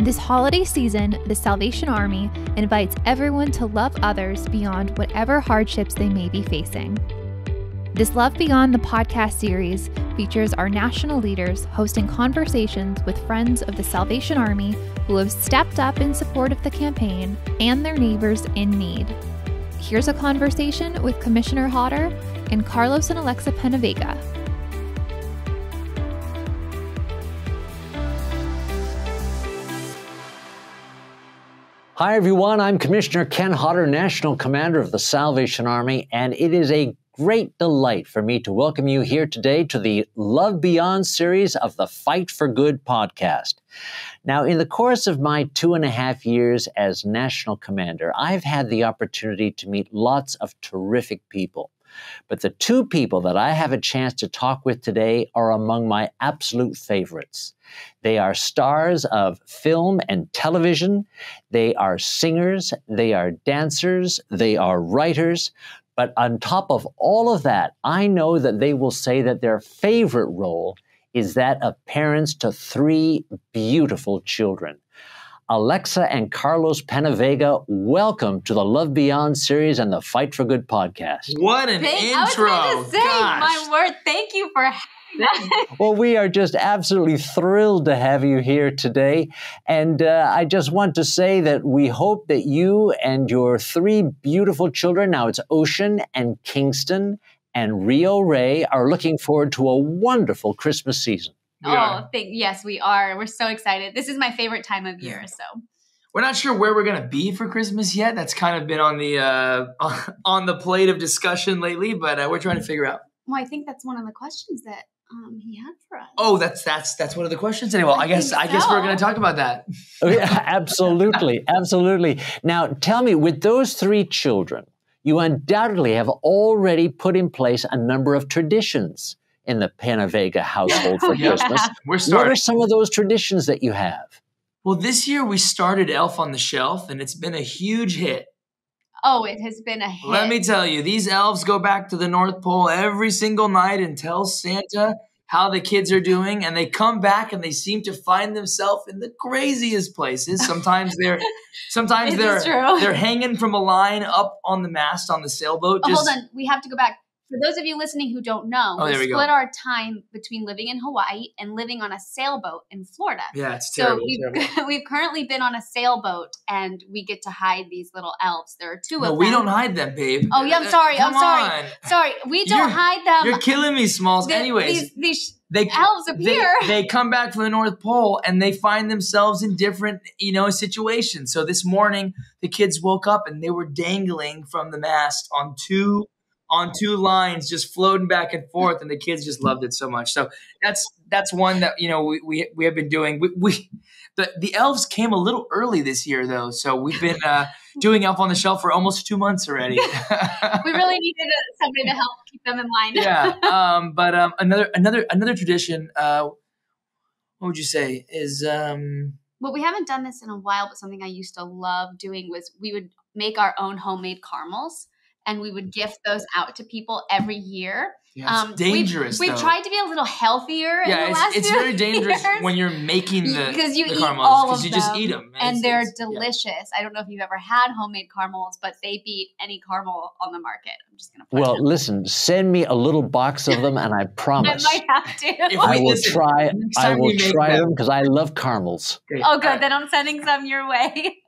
This holiday season, the Salvation Army invites everyone to love others beyond whatever hardships they may be facing. This Love Beyond the podcast series features our national leaders hosting conversations with friends of the Salvation Army who have stepped up in support of the campaign and their neighbors in need. Here's a conversation with Commissioner Hodder and Carlos and Alexa PenaVega. Hi, everyone. I'm Commissioner Ken Hodder, National Commander of the Salvation Army, and it is a great delight for me to welcome you here today to the Love Beyond series of the Fight for Good podcast. Now, in the course of my 2.5 years as National Commander, I've had the opportunity to meet lots of terrific people. But the two people that I have a chance to talk with today are among my absolute favorites. They are stars of film and television. They are singers. They are dancers. They are writers. But on top of all of that, I know that they will say that their favorite role is that of parents to 3 beautiful children. Alexa and Carlos PenaVega, welcome to the Love Beyond series and the Fight for Good podcast. What an intro. I was going to say, my word, thank you for that. Well, we are just absolutely thrilled to have you here today. And I just want to say that we hope that you and your 3 beautiful children, now it's Ocean and Kingston and Rio Ray, are looking forward to a wonderful Christmas season. Yes, we are. We're so excited. This is my favorite time of year. So we're not sure where we're going to be for Christmas yet. That's kind of been on the plate of discussion lately, but we're trying to figure out. Well, I think that's one of the questions that he had for us. Oh, that's one of the questions today. Well, I guess we're going to talk about that. Oh, yeah, absolutely. Absolutely. Now, tell me, with those 3 children, you undoubtedly have already put in place a number of traditions in the PenaVega household for Christmas. We're starting. What are some of those traditions that you have? Well, this year we started Elf on the Shelf, and it's been a huge hit. Oh, it has been a hit. Let me tell you, these elves go back to the North Pole every single night and tell Santa how the kids are doing, and they come back and they seem to find themselves in the craziest places. Sometimes they're hanging from a line up on the mast on the sailboat. Hold on, we have to go back. For those of you listening who don't know, we split our time between living in Hawaii and living on a sailboat in Florida. Yeah, it's terrible. So we've currently been on a sailboat, and we get to hide these little elves. There are 2 of them. No, we don't hide them, babe. Oh, yeah, I'm sorry. Sorry, we don't hide them. You're killing me, Smalls. Anyways, these elves appear. They come back from the North Pole, and they find themselves in different, situations. So this morning, the kids woke up, and they were dangling from the mast on two lines, just floating back and forth, and the kids just loved it so much. So that's one that we have been doing. The elves came a little early this year though, so we've been doing Elf on the Shelf for almost 2 months already. We really needed somebody to help keep them in line. Yeah, but another tradition. What would you say is? Well, we haven't done this in a while, but something I used to love doing was we would make our own homemade caramels. And we would gift those out to people every year. Yeah, it's dangerous. We've tried to be a little healthier. Yeah, in the last it's few very dangerous years. when you're making because you the eat caramels, all of them, because you just eat them, and they're delicious. Yeah. I don't know if you've ever had homemade caramels, but they beat any caramel on the market. I'm just gonna. Well, listen, send me a little box of them, and I promise I might have to. I will try them because I love caramels. Okay. Oh, good. Then I'm sending some your way.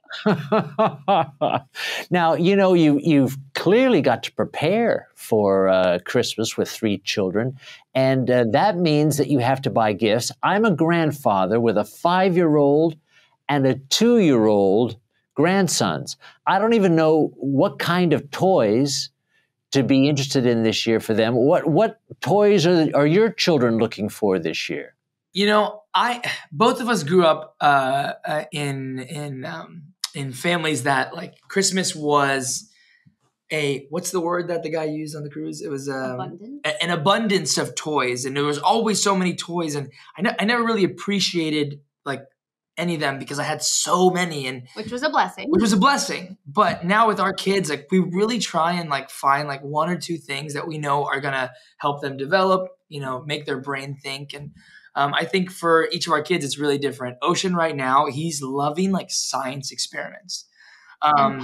Now, you've clearly got to prepare for Christmas with 3 children, and that means that you have to buy gifts. I'm a grandfather with a 5-year-old and a 2-year-old grandsons. I don't even know what kind of toys to be interested in this year for them. What toys are your children looking for this year? Both of us grew up in families that like Christmas was what's the word that the guy used on the cruise? It was an abundance of toys, and there was always so many toys, and I never really appreciated like any of them because I had so many, and which was a blessing. But now with our kids, like we really try and like find like one or two things that we know are gonna help them develop, make their brain think. And I think for each of our kids, it's really different. Ocean right now, he's loving like science experiments. And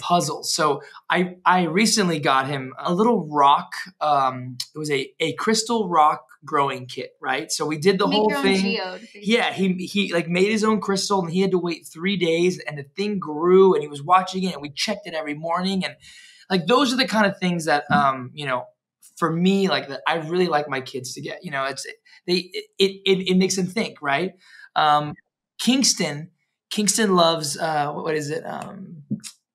puzzles. So I recently got him a little rock. It was a crystal rock growing kit, right? So we did the whole thing. Yeah, he like made his own crystal, and he had to wait 3 days, and the thing grew, and he was watching it, and we checked it every morning, and like those are the kind of things that for me, like that I really like my kids to get. It makes them think, right? Kingston loves what is it?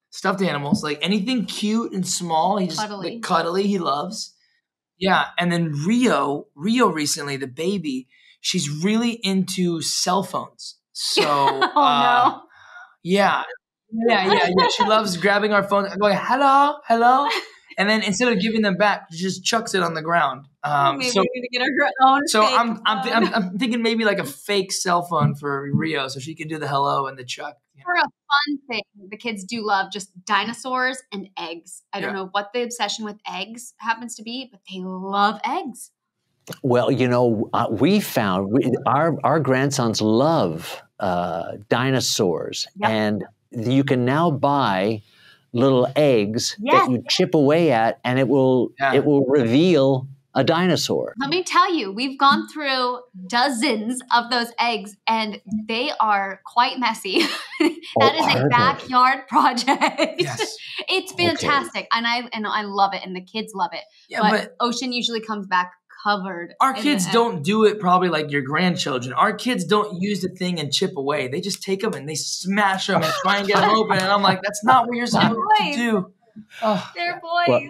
Stuffed animals, like anything cute and small. He just cuddly. Like cuddly. He loves. Yeah, and then Rio recently, the baby, she's really into cell phones. So, no. Yeah. She loves grabbing our phone and going, hello. And then instead of giving them back, she just chucks it on the ground. Maybe we need to get her own. So fake I'm thinking maybe like a fake cell phone for Rio, so she can do the hello and the chuck. For a fun thing, the kids do love just dinosaurs and eggs. I don't know what the obsession with eggs happens to be, but they love eggs. Well, we found our grandsons love dinosaurs, and you can now buy little eggs that you chip away at, and it will reveal a dinosaur. Let me tell you, we've gone through dozens of those eggs, and they are quite messy. That is a backyard project. Yes. It's fantastic, and I love it, and the kids love it. Yeah, but Ocean usually comes back covered. Our kids don't do it probably like your grandchildren. Our kids don't use the thing and chip away. They just take them and they smash them and try and get them open. And I'm like, that's not what you're supposed to do. Oh. They're boys. Well,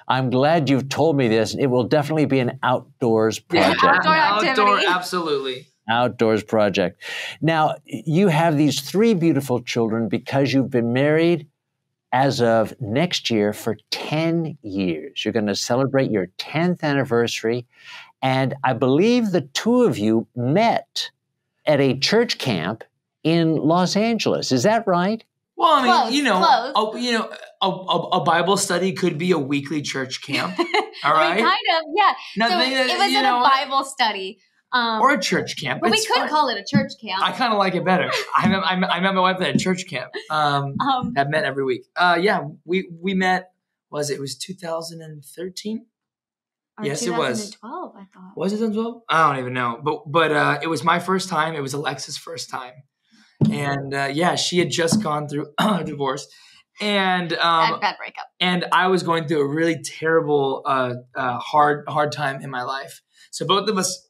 I'm glad you've told me this. It will definitely be an outdoors project. Outdoor, absolutely. Outdoors project. Now, you have these 3 beautiful children because you've been married as of next year for 10 years. You're going to celebrate your 10th anniversary. And I believe the 2 of you met at a church camp in Los Angeles. Is that right? Well, I mean, close. A Bible study could be a weekly church camp. All right. Kind of, yeah. Now, it was in a Bible study. Or a church camp. But we could call it a church camp. I kind of like it better. I met my wife at a church camp. I've met every week. We met. It was 2013? Yes, it was. 2012, I thought. Was it 2012? I don't even know. But it was my first time. It was Alexa's first time. And she had just gone through a divorce. And bad breakup. And I was going through a really terrible, hard time in my life. So both of us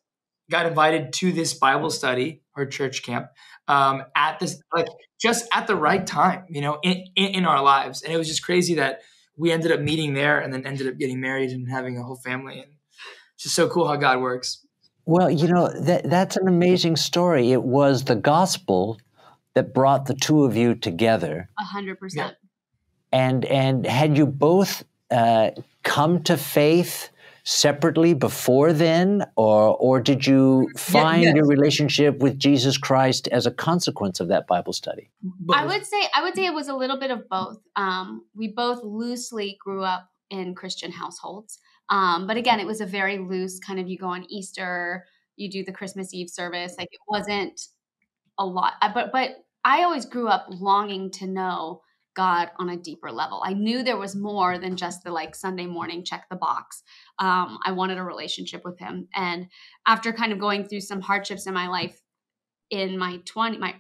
got invited to this Bible study or church camp at this, like, just at the right time, in our lives. And it was just crazy that we ended up meeting there and then ended up getting married and having a whole family. And it's just so cool how God works. Well, that's an amazing story. It was the gospel that brought the 2 of you together. 100%. Yeah. And had you both come to faith separately before then, or did you find your relationship with Jesus Christ as a consequence of that Bible study? Both. I would say it was a little bit of both. We both loosely grew up in Christian households. But again, it was a very loose kind of, you go on Easter, you do the Christmas Eve service. Like, it wasn't a lot. But I always grew up longing to know God on a deeper level. I knew there was more than just the Sunday morning, check the box. I wanted a relationship with him. And after kind of going through some hardships in my life in my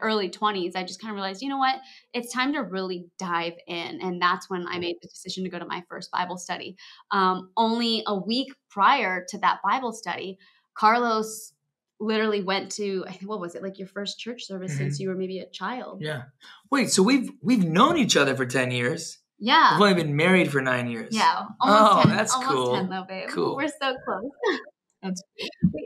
early 20s, I just kind of realized, you know what, it's time to really dive in. And that's when I made the decision to go to my first Bible study. Only a week prior to that Bible study, Carlos literally went to, I think, what was it, like your first church service since you were maybe a child? Yeah. Wait, so we've known each other for 10 years. Yeah. We've only been married for 9 years. Yeah. Almost 10. That's almost cool. 10 though, babe. Cool. We're so close. That's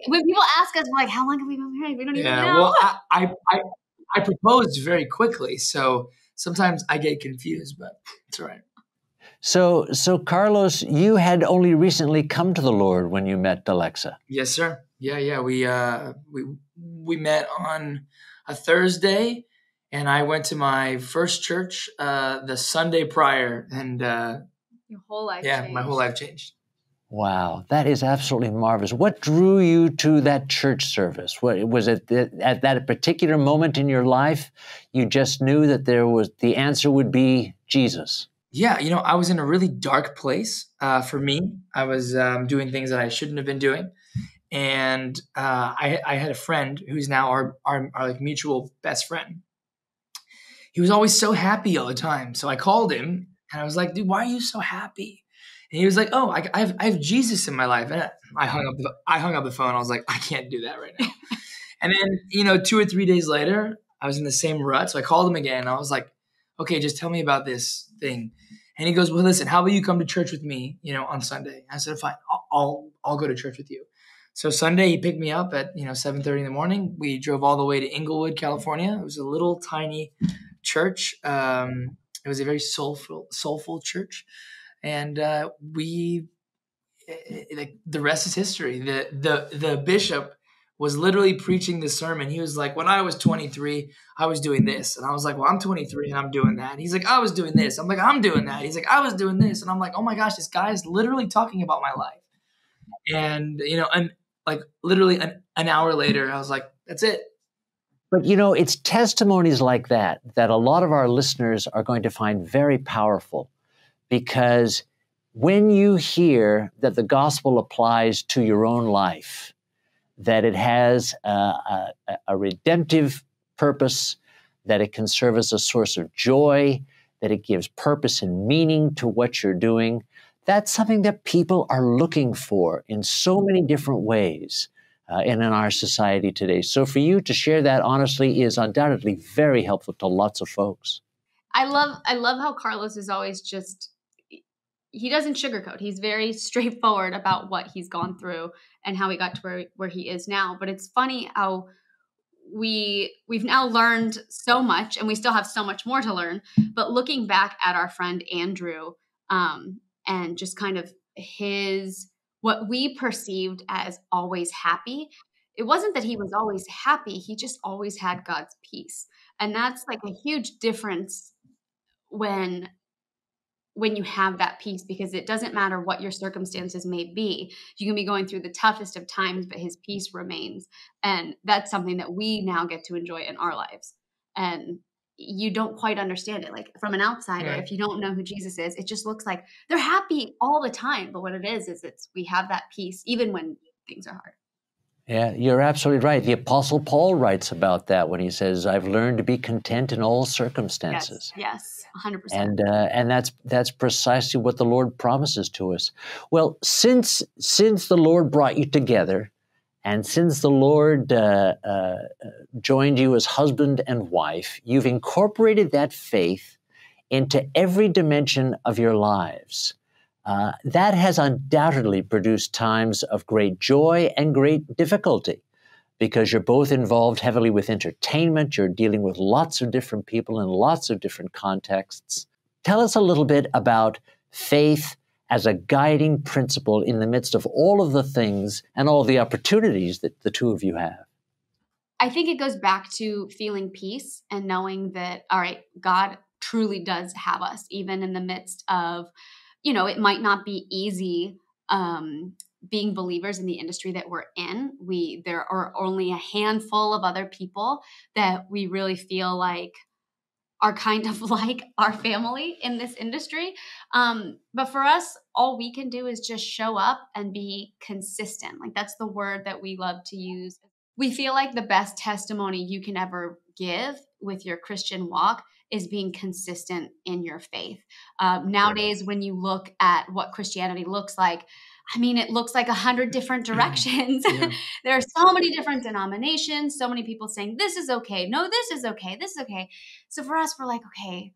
when people ask us, we're like, how long have we been married? We don't even know. Well, I proposed very quickly, so sometimes I get confused, but it's all right. So Carlos, you had only recently come to the Lord when you met Alexa. Yes, sir. Yeah. We met on a Thursday, and I went to my first church the Sunday prior, and Your whole life my whole changed. life changed. Wow, that is absolutely marvelous. What drew you to that church service? What was it that at that particular moment in your life, you just knew that the answer would be Jesus? Yeah, I was in a really dark place for me. I was doing things that I shouldn't have been doing. And I had a friend who's now our like mutual best friend. He was always so happy all the time. So I called him and I was like, dude, why are you so happy? And he was like, oh, I have Jesus in my life. And I hung up the phone. I was like, I can't do that right now. And then, 2 or 3 days later, I was in the same rut. So I called him again. And I was like, okay, just tell me about this thing. And he goes, well, listen, how about you come to church with me, on Sunday? I said, fine, I'll go to church with you. So Sunday he picked me up at 7:30 in the morning. We drove all the way to Inglewood, California. It was a little tiny church. It was a very soulful church, and the rest is history. The bishop was literally preaching this sermon. He was like, when I was 23, I was doing this. And I was like, well, I'm 23 and I'm doing that. And he's like, I was doing this. I'm like, I'm doing that. He's like, I was doing this. And I'm like, oh my gosh, this guy is literally talking about my life. And, and like literally an hour later, I was like, that's it. But it's testimonies like that a lot of our listeners are going to find very powerful, because when you hear that the gospel applies to your own life, that it has a redemptive purpose, that it can serve as a source of joy, that it gives purpose and meaning to what you're doing, that's something that people are looking for in so many different ways in our society today. So for you to share that honestly is undoubtedly very helpful to lots of folks. I love how Carlos is always he doesn't sugarcoat. He's very straightforward about what he's gone through and how he got to where he is now. But it's funny how we've now learned so much, and we still have so much more to learn. But looking back at our friend Andrew, and just kind of what we perceived as always happy, it wasn't that he was always happy. He just always had God's peace. And that's like a huge difference when you have that peace, because it doesn't matter what your circumstances may be. You can be going through the toughest of times, but his peace remains. And that's something that we now get to enjoy in our lives. And you don't quite understand it. Like from an outsider, if you don't know who Jesus is, it just looks like they're happy all the time. But what it is we have that peace even when things are hard. Yeah, you're absolutely right. The Apostle Paul writes about that when he says, I've learned to be content in all circumstances. Yes, 100%. And that's precisely what the Lord promises to us. Well, since the Lord brought you together, and since the Lord joined you as husband and wife, you've incorporated that faith into every dimension of your lives. That has undoubtedly produced times of great joy and great difficulty, because you're both involved heavily with entertainment. You're dealing with lots of different people in lots of different contexts. Tell us a little bit about faith as a guiding principle in the midst of all of the things and all the opportunities that the two of you have. I think it goes back to feeling peace and knowing that, all right, God truly does have us, even in the midst of, it might not be easy being believers in the industry that we're in. There are only a handful of other people that we really feel like are kind of like our family in this industry. But for us, all we can do is just show up and be consistent. Like that's the word that we love to use. We feel like the best testimony you can ever give with your Christian walk is being consistent in your faith. Nowadays, when you look at what Christianity looks like, it looks like 100 different directions. Yeah. There are so many different denominations, so many people saying, this is okay. No, this is okay. This is okay. So for us, we're like, okay,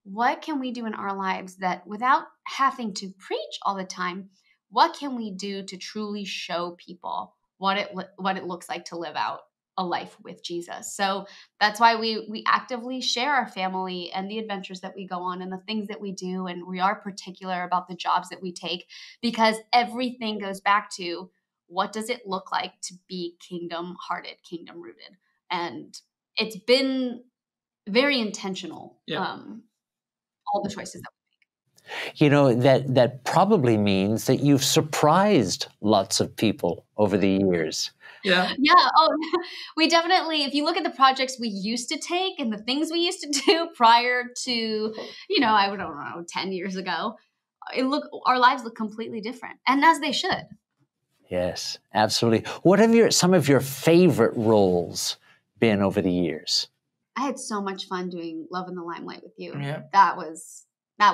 what can we do in our lives that without having to preach all the time, what can we do to truly show people what it looks like to live out a life with Jesus? So that's why we actively share our family and the adventures that we go on and the things that we do. And we are particular about the jobs that we take, because everything goes back to what does it look like to be kingdom-hearted, kingdom-rooted? And it's been very intentional, all the choices that You know, that probably means that you've surprised lots of people over the years. Yeah. Yeah. Oh, we definitely, if you look at the projects we used to take and the things we used to do prior to, you know, I don't know, 10 years ago, our lives look completely different, and as they should. Yes, absolutely. What have some of your favorite roles been over the years? I had so much fun doing Love in the Limelight with you. Yeah. That was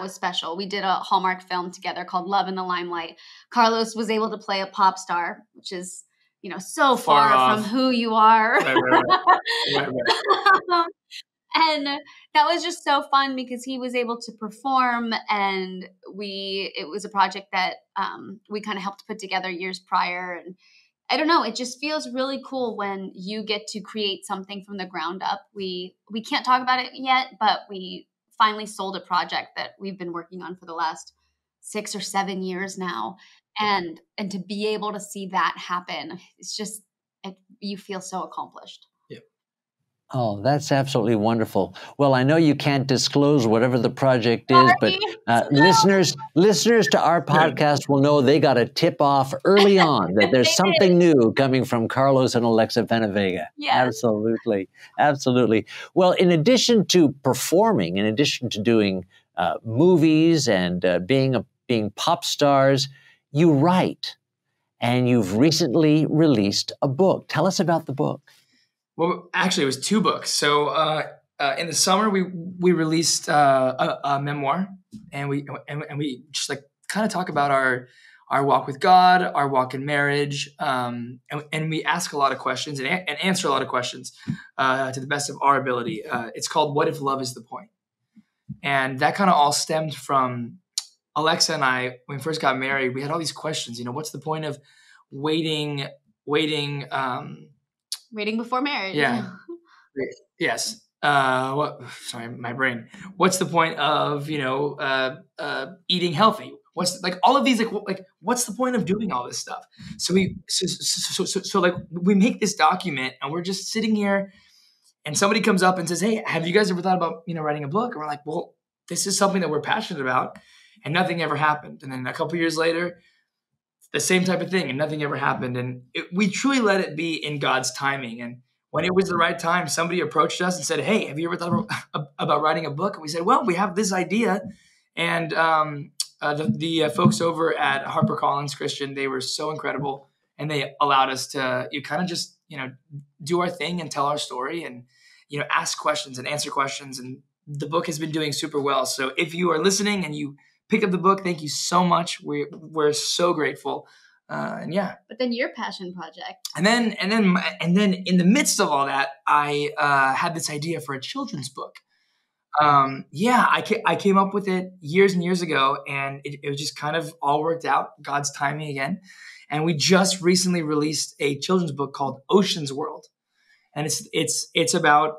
special. We did a Hallmark film together called Love in the Limelight. Carlos was able to play a pop star, which is, you know, so far from who you are. Right. And that was just so fun because he was able to perform, and it was a project that we kind of helped put together years prior. And I don't know, it just feels really cool when you get to create something from the ground up. We can't talk about it yet, but we finally sold a project that we've been working on for the last 6 or 7 years now. And to be able to see that happen, it's just, you feel so accomplished. Oh, that's absolutely wonderful. Well, I know you can't disclose whatever the project is, but listeners to our podcast will know they got a tip off early on that there's something new coming from Carlos and Alexa PenaVega. Yes. Absolutely. Well, in addition to performing, in addition to doing movies and being pop stars, you write, and you've recently released a book. Tell us about the book. Well, actually, it was 2 books. So in the summer, we released a memoir, and we just like kind of talk about our walk with God, our walk in marriage, and we ask a lot of questions and answer a lot of questions to the best of our ability. It's called "What If Love Is the Point?" And that kind of all stemmed from Alexa and I. When we first got married, we had all these questions. You know, what's the point of waiting before marriage. Yeah. Yes. Sorry, my brain. What's the point of, eating healthy? What's like all of these, like, what's the point of doing all this stuff? So we make this document, and we're just sitting here, and somebody comes up and says, "Hey, have you guys ever thought about, writing a book?" And we're like, "Well, this is something that we're passionate about," and nothing ever happened. And then a couple years later, the same type of thing, and nothing ever happened. And we truly let it be in God's timing. And when it was the right time, somebody approached us and said, "Hey, have you ever thought about writing a book?" And we said, "Well, we have this idea." And the folks over at HarperCollins Christian, they were so incredible, and they allowed us to do our thing and tell our story, and ask questions and answer questions. And the book has been doing super well. So if you are listening and you pick up the book, thank you so much. We're so grateful. But then your passion project. And then in the midst of all that, I had this idea for a children's book. I came up with it years and years ago, and it was just kind of all worked out, God's timing again. And we just recently released a children's book called Ocean's World. And it's about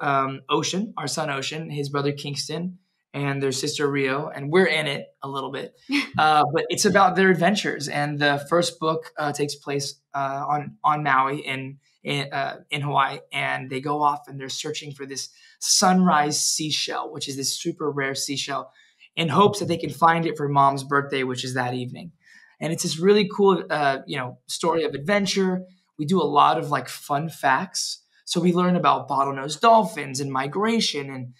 Ocean, our son Ocean, his brother Kingston, and their sister Rio, and we're in it a little bit. But it's about their adventures. And the first book takes place on Maui in Hawaii, and they go off and they're searching for this sunrise seashell, which is this super rare seashell, in hopes that they can find it for Mom's birthday, which is that evening. And it's this really cool, story of adventure. We do a lot of like fun facts. So we learn about bottlenose dolphins and migration, and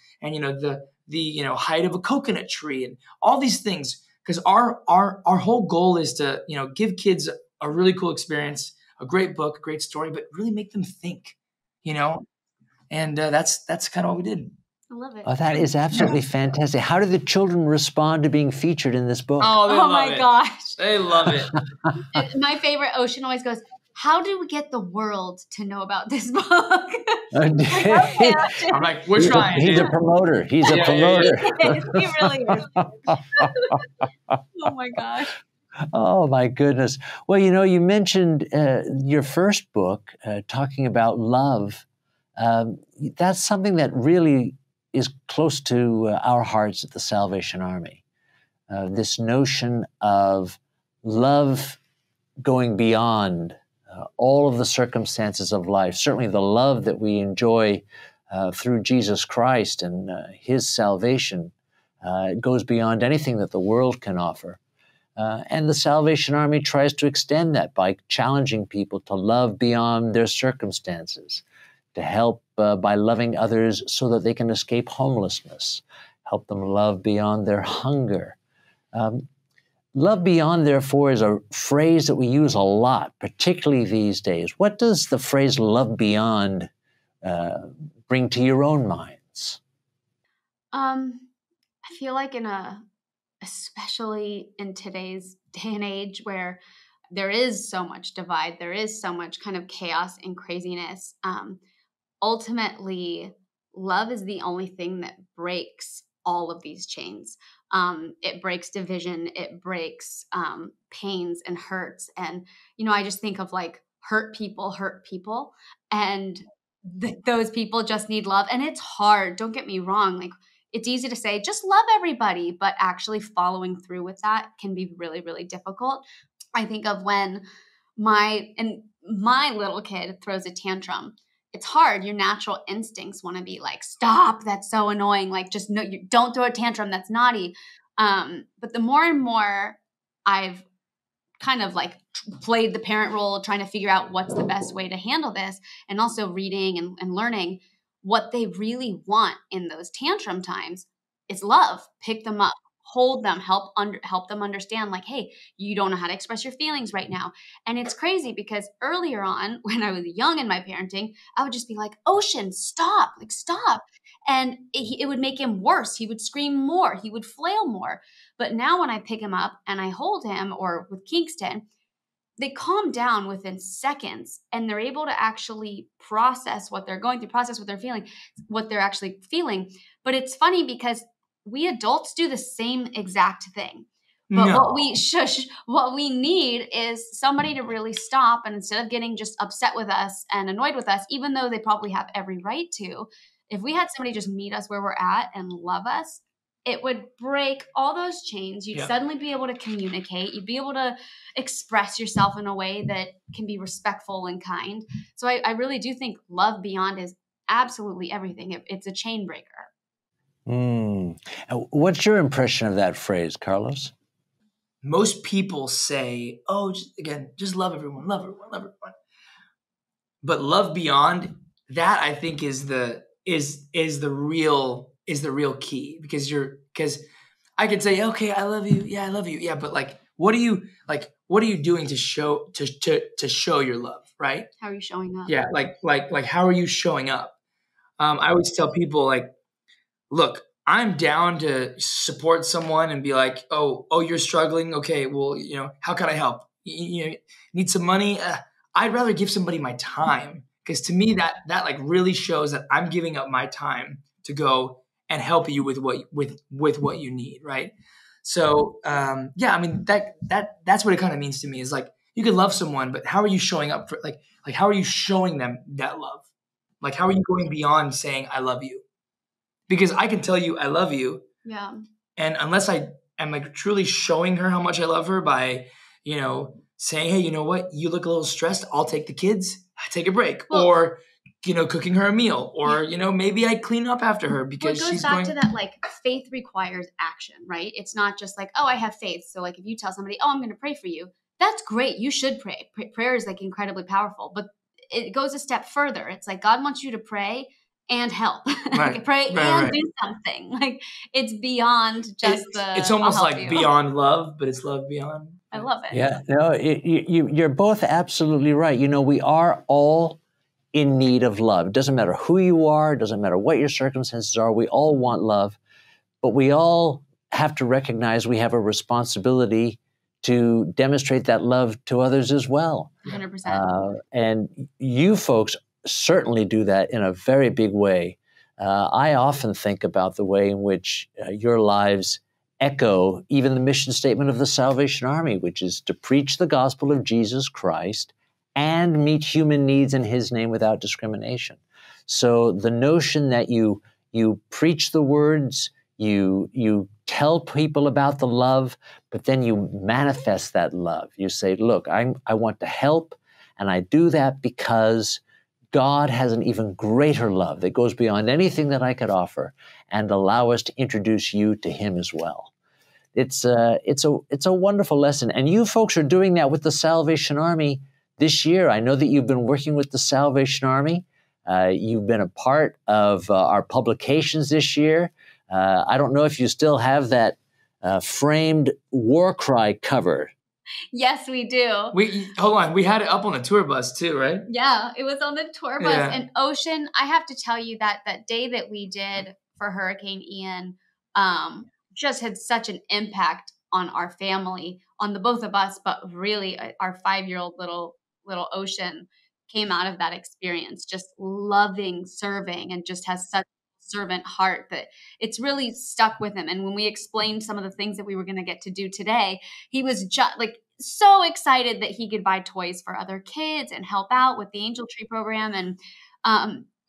the height of a coconut tree, and all these things, because our whole goal is to give kids a really cool experience, a great book, a great story, but really make them think, and that's kind of what we did. I love it. Oh, that is absolutely fantastic. How do the children respond to being featured in this book? Oh my gosh, they love it. My favorite, Ocean, always goes, "How do we get the world to know about this book?" I'm like, we're trying. He's a promoter. He's a promoter. He really is. Oh my gosh. Oh my goodness. Well, you mentioned your first book talking about love. That's something that really is close to our hearts at the Salvation Army. This notion of love going beyond all of the circumstances of life. Certainly the love that we enjoy through Jesus Christ and his salvation goes beyond anything that the world can offer. And the Salvation Army tries to extend that by challenging people to love beyond their circumstances, to help by loving others so that they can escape homelessness, help them love beyond their hunger. Love beyond, therefore, is a phrase that we use a lot, particularly these days. What does the phrase love beyond bring to your own minds? I feel like especially in today's day and age where there is so much divide, there is so much kind of chaos and craziness. Ultimately, love is the only thing that breaks all of these chains. It breaks division, it breaks pains and hurts. And, I just think of like hurt people, and those people just need love. And it's hard. Don't get me wrong. Like, it's easy to say, just love everybody, but actually following through with that can be really, really difficult. I think of when my little kid throws a tantrum. It's hard. Your natural instincts want to be like, stop, that's so annoying. Like, just no, you don't throw a tantrum, that's naughty. But the more and more I've kind of like played the parent role, trying to figure out what's the best way to handle this, and also reading and learning what they really want in those tantrum times is love. Pick them up, hold them, help them understand, like, hey, you don't know how to express your feelings right now. And it's crazy because earlier on, when I was young in my parenting, I would just be like, Ocean, stop, like, stop. And it would make him worse. He would scream more. He would flail more. But now when I pick him up and I hold him, or with Kingston, they calm down within seconds, and they're able to actually process what they're going through, process what they're feeling, what they're actually feeling. But it's funny because we adults do the same exact thing. But what we need is somebody to really stop, and instead of getting just upset with us and annoyed with us, even though they probably have every right to, if we had somebody just meet us where we're at and love us, it would break all those chains. You'd suddenly be able to communicate. You'd be able to express yourself in a way that can be respectful and kind. So I really do think love beyond is absolutely everything. It's a chain breaker. What's your impression of that phrase, Carlos? Most people say, oh, just love everyone, love everyone, love everyone. But love beyond that, I think, is the real key, because I could say, okay, I love you. Yeah, I love you. Yeah. But what are you doing to show your love? Right. How are you showing up? Yeah. Like, how are you showing up? I always tell people, like, look, I'm down to support someone and be like, oh, you're struggling. Okay. Well, how can I help? You need some money. I'd rather give somebody my time, because to me that like really shows that I'm giving up my time to go and help you with what you need, right? So I mean that's what it kind of means to me, is like, you can love someone, but how are you showing up for like how are you showing them that love? Like, how are you going beyond saying I love you? Because I can tell you I love you, and unless I am like truly showing her how much I love her by saying, hey, you know what, you look a little stressed, I'll take the kids, I take a break, or cooking her a meal, or maybe I clean up after her because she's going. It goes back to that, like, faith requires action, right? It's not just like, oh, I have faith. So like, if you tell somebody, oh, I'm going to pray for you, that's great. You should pray. Prayer is like incredibly powerful, but it goes a step further. It's like God wants you to pray and help, right. Pray and do something. Like, it's beyond just it's almost like beyond love, but it's love beyond. I love it. Yeah, no, you're both absolutely right. We are all in need of love. It doesn't matter who you are. It doesn't matter what your circumstances are. We all want love, but we all have to recognize we have a responsibility to demonstrate that love to others as well. 100%. And you folks certainly do that in a very big way. I often think about the way in which your lives echo even the mission statement of the Salvation Army, which is to preach the gospel of Jesus Christ and meet human needs in his name without discrimination. So the notion that you preach the words, you tell people about the love, but then you manifest that love. You say, look, I want to help, And I do that because God has an even greater love that goes beyond anything that I could offer, and allow us to introduce you to him as well. It's a wonderful lesson. And you folks are doing that with the Salvation Army this year. I know that you've been working with the Salvation Army. You've been a part of our publications this year. I don't know if you still have that framed war cry cover. Yes, we do. Hold on. We had it up on the tour bus too, right? Yeah, it was on the tour bus. Yeah. And Ocean, I have to tell you that day that we did for Hurricane Ian just had such an impact on our family, on the both of us, but really our 5-year-old little Ocean came out of that experience just loving serving, and just has such a servant heart that it's really stuck with him. And when we explained some of the things that we were going to get to do today, he was just like so excited that he could buy toys for other kids and help out with the Angel Tree program. And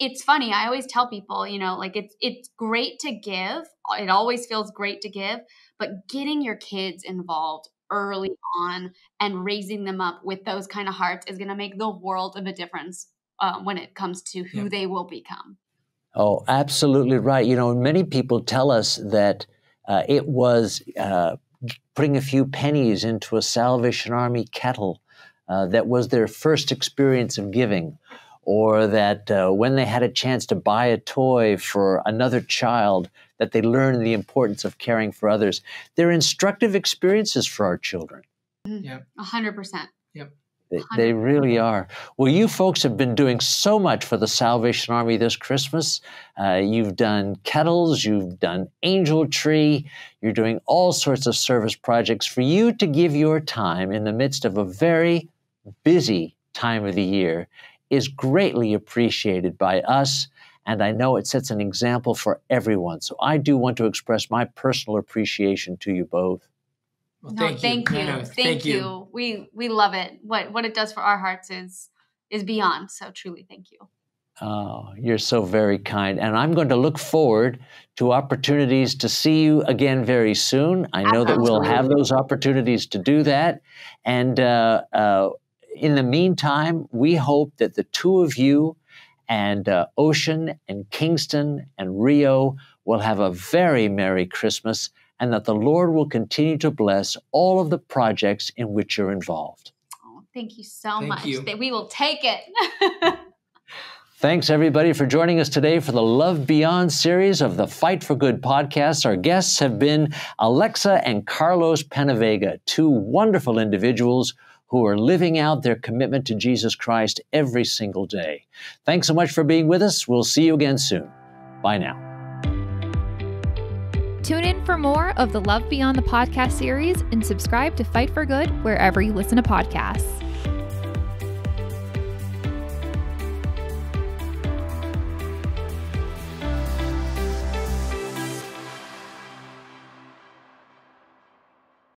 it's funny, I always tell people, like it's great to give. It always feels great to give, but getting your kids involved early on and raising them up with those kind of hearts is going to make the world of a difference when it comes to who they will become. Oh, absolutely right. Many people tell us that it was putting a few pennies into a Salvation Army kettle that was their first experience of giving, or that when they had a chance to buy a toy for another child, that they learned the importance of caring for others. They're instructive experiences for our children. Yeah, 100%. Yep. They really are. Well, you folks have been doing so much for the Salvation Army this Christmas. You've done kettles, you've done Angel Tree, you're doing all sorts of service projects. For you to give your time in the midst of a very busy time of the year is greatly appreciated by us, and I know it sets an example for everyone. So I do want to express my personal appreciation to you both. Well, thank you. Thank you. We love it. What it does for our hearts is beyond. So truly, thank you. Oh, you're so very kind. And I'm going to look forward to opportunities to see you again very soon. I know that we'll have those opportunities to do that. And in the meantime, we hope that the two of you and Ocean and Kingston and Rio will have a very Merry Christmas, and that the Lord will continue to bless all of the projects in which you're involved. Oh, thank you so much. You. We will take it. Thanks, everybody, for joining us today for the Love Beyond series of the Fight for Good podcast. Our guests have been Alexa and Carlos PenaVega, two wonderful individuals who are living out their commitment to Jesus Christ every single day. Thanks so much for being with us. We'll see you again soon. Bye now. Tune in for more of the Love Beyond the podcast series and subscribe to Fight for Good wherever you listen to podcasts.